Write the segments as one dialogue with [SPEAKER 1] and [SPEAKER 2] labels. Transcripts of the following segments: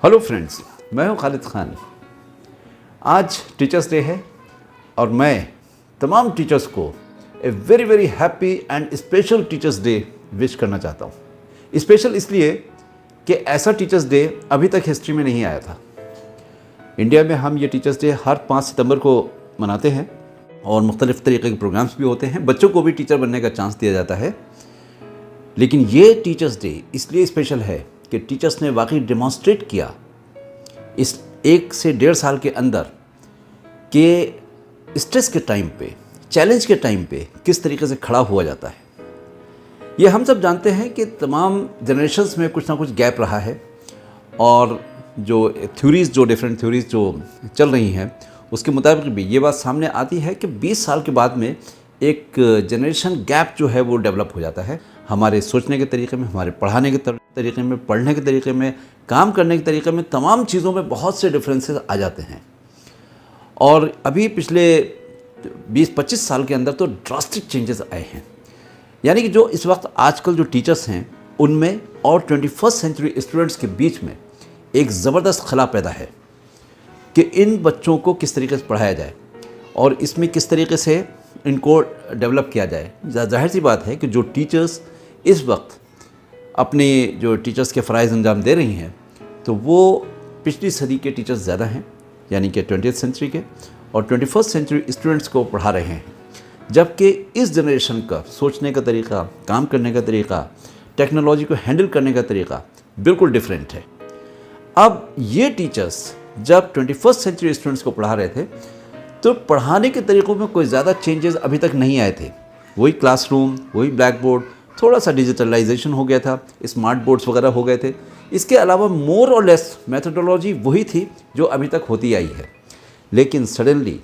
[SPEAKER 1] Hello friends, मैं हूं खालिद खान। आज टीचर्स डे है और मैं तमाम टीचर्स को a very very happy and special teachers day wish करना चाहता हूं। स्पेशल इसलिए कि ऐसा टीचर्स डे अभी तक हिस्ट्री में नहीं आया था। इंडिया में हम ये टीचर्स डे हर 5 सितंबर को मनाते हैं और मुख्तलिफ़ तरीके के प्रोग्राम्स भी होते हैं। बच्चों को भी टीचर बनने का चांस दिया जाता है। लेकिन ये टीचर्स डे इसलिए स्पेशल है कि टीचर्स ने वाकई डेमॉन्स्ट्रेट किया इस 1 से 1.5 साल के अंदर कि स्ट्रेस के टाइम पे, चैलेंज के टाइम पे किस तरीके से खड़ा हुआ जाता है। ये हम सब जानते हैं कि तमाम जनरेशन्स में कुछ ना कुछ गैप रहा है और जो डिफरेंट थ्योरीज़ जो चल रही हैं उसके मुताबिक भी ये बात सामने आती है कि 20 साल के बाद में एक जनरेशन गैप जो है वो डेवलप हो जाता है। हमारे सोचने के तरीके में, हमारे पढ़ाने के तरीके में, पढ़ने के तरीके में, काम करने के तरीके में, तमाम चीज़ों में बहुत से डिफरेंसेस आ जाते हैं। और अभी पिछले 20-25 साल के अंदर तो ड्रास्टिक चेंजेस आए हैं। यानी कि जो इस वक्त आजकल जो टीचर्स हैं उनमें और 21st सेंचुरी स्टूडेंट्स के बीच में एक ज़बरदस्त खला पैदा है कि इन बच्चों को किस तरीके से पढ़ाया जाए और इसमें किस तरीके से इनको डेवलप किया जाए। जाहिर सी बात है कि जो टीचर्स इस वक्त अपने जो टीचर्स के फ़राइज़ अंजाम दे रही हैं तो वो पिछली सदी के टीचर्स ज़्यादा हैं, यानी कि 20th सेंचुरी के, और 21st सेंचुरी स्टूडेंट्स को पढ़ा रहे हैं। जबकि इस जनरेशन का सोचने का तरीका, काम करने का तरीका, टेक्नोलॉजी को हैंडल करने का तरीका बिल्कुल डिफरेंट है। अब ये टीचर्स जब 21st सेंचुरी स्टूडेंट्स को पढ़ा रहे थे तो पढ़ाने के तरीक़ों में कोई ज़्यादा चेंजेस अभी तक नहीं आए थे। वही क्लासरूम, वही ब्लैक बोर्ड, थोड़ा सा डिजिटलाइजेशन हो गया था, स्मार्ट बोर्ड्स वगैरह हो गए थे। इसके अलावा मोर और लेस मेथोडोलॉजी वही थी जो अभी तक होती आई है। लेकिन सडनली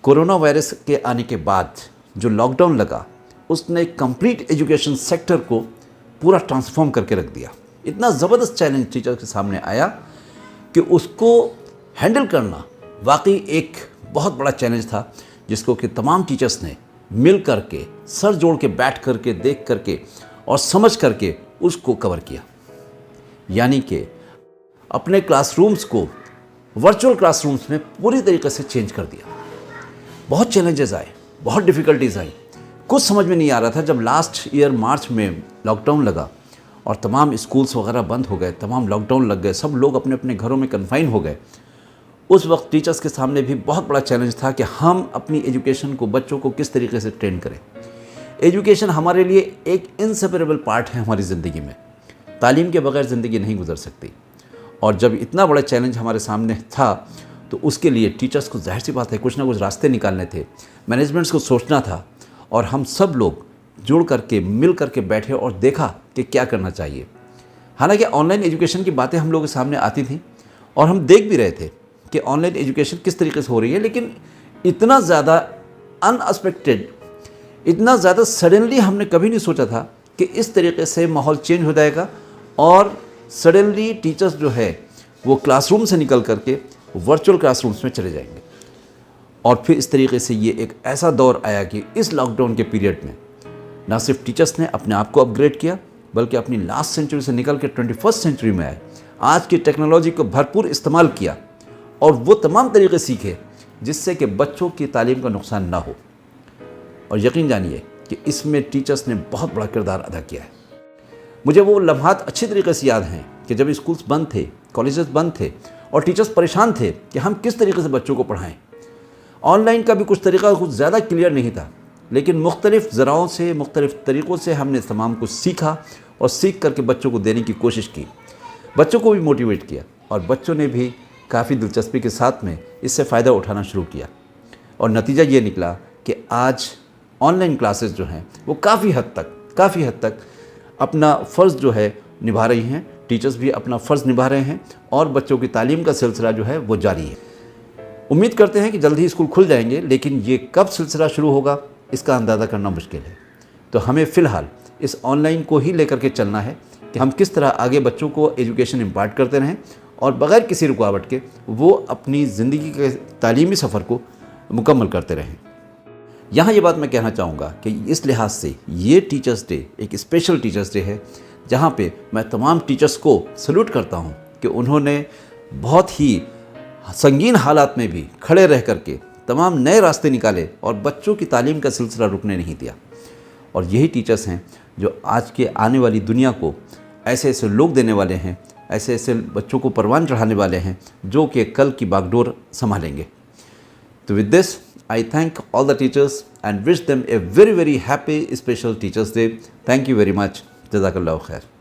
[SPEAKER 1] कोरोना वायरस के आने के बाद जो लॉकडाउन लगा उसने कंप्लीट एजुकेशन सेक्टर को पूरा ट्रांसफॉर्म करके रख दिया। इतना ज़बरदस्त चैलेंज टीचर के सामने आया कि उसको हैंडल करना वाकई एक बहुत बड़ा चैलेंज था, जिसको कि तमाम टीचर्स ने मिल करके, सर जोड़ के, बैठ करके, देख करके और समझ करके उसको कवर किया। यानी कि अपने क्लासरूम्स को वर्चुअल क्लासरूम्स में पूरी तरीके से चेंज कर दिया। बहुत चैलेंजेस आए, बहुत डिफ़िकल्टीज आई। कुछ समझ में नहीं आ रहा था जब लास्ट ईयर मार्च में लॉकडाउन लगा और तमाम स्कूल्स वगैरह बंद हो गए, तमाम लॉकडाउन लग गए, सब लोग अपने अपने घरों में कन्फाइन हो गए। उस वक्त टीचर्स के सामने भी बहुत बड़ा चैलेंज था कि हम अपनी एजुकेशन को, बच्चों को किस तरीके से ट्रेन करें। एजुकेशन हमारे लिए एक इनसेपरेबल पार्ट है हमारी ज़िंदगी में। तालीम के बगैर ज़िंदगी नहीं गुजर सकती। और जब इतना बड़ा चैलेंज हमारे सामने था तो उसके लिए टीचर्स को जाहिर सी बात है कुछ ना कुछ रास्ते निकालने थे, मैनेजमेंट्स को सोचना था और हम सब लोग जुड़ करके, मिल करके बैठे और देखा कि क्या करना चाहिए। हालांकि ऑनलाइन एजुकेशन की बातें हम लोगों के सामने आती थी और हम देख भी रहे थे कि ऑनलाइन एजुकेशन किस तरीके से हो रही है, लेकिन इतना ज़्यादा अनएक्सपेक्टेड, इतना ज़्यादा सडनली हमने कभी नहीं सोचा था कि इस तरीके से माहौल चेंज हो जाएगा और सडनली टीचर्स जो है वो क्लासरूम से निकल करके वर्चुअल क्लासरूम्स में चले जाएंगे। और फिर इस तरीके से ये एक ऐसा दौर आया कि इस लॉकडाउन के पीरियड में ना सिर्फ टीचर्स ने अपने आप को अपग्रेड किया बल्कि अपनी लास्ट सेंचुरी से निकल के 21st सेंचुरी में आए, आज की टेक्नोलॉजी को भरपूर इस्तेमाल किया और वो तमाम तरीके सीखे जिससे कि बच्चों की तालीम का नुकसान ना हो। और यकीन जानिए कि इसमें टीचर्स ने बहुत बड़ा किरदार अदा किया है। मुझे वो लम्हात अच्छी तरीके से याद हैं कि जब स्कूल्स बंद थे, कॉलेजेस बंद थे और टीचर्स परेशान थे कि हम किस तरीके से बच्चों को पढ़ाएं। ऑनलाइन का भी कुछ तरीका कुछ ज़्यादा क्लियर नहीं था, लेकिन मुख्तलिफ़ ज़राओं से, मुख्तलिफ़ तरीक़ों से हमने तमाम कुछ सीखा और सीख करके बच्चों को देने की कोशिश की। बच्चों को भी मोटिवेट किया और बच्चों ने भी काफ़ी दिलचस्पी के साथ में इससे फ़ायदा उठाना शुरू किया। और नतीजा ये निकला कि आज ऑनलाइन क्लासेस जो हैं वो काफ़ी हद तक अपना फ़र्ज़ जो है निभा रही हैं। टीचर्स भी अपना फ़र्ज़ निभा रहे हैं और बच्चों की तालीम का सिलसिला जो है वो जारी है। उम्मीद करते हैं कि जल्द ही स्कूल खुल जाएंगे, लेकिन ये कब सिलसिला शुरू होगा इसका अंदाज़ा करना मुश्किल है। तो हमें फ़िलहाल इस ऑनलाइन को ही लेकर के चलना है कि हम किस तरह आगे बच्चों को एजुकेशन इम्पार्ट करते रहें और बग़ैर किसी रुकावट के वो अपनी ज़िंदगी के तालीमी सफ़र को मुकम्मल करते रहें। यहाँ ये बात मैं कहना चाहूँगा कि इस लिहाज से ये टीचर्स डे एक स्पेशल टीचर्स डे है, जहाँ पे मैं तमाम टीचर्स को सल्यूट करता हूँ कि उन्होंने बहुत ही संगीन हालात में भी खड़े रह करके तमाम नए रास्ते निकाले और बच्चों की तालीम का सिलसिला रुकने नहीं दिया। और यही टीचर्स हैं जो आज के आने वाली दुनिया को ऐसे ऐसे लोग देने वाले हैं, ऐसे ऐसे बच्चों को परवान चढ़ाने वाले हैं जो कि कल की बागडोर संभालेंगे। तो with this I thank all the teachers and wish them a very very happy special Teachers Day. Thank you very much. Jazakallahu khair.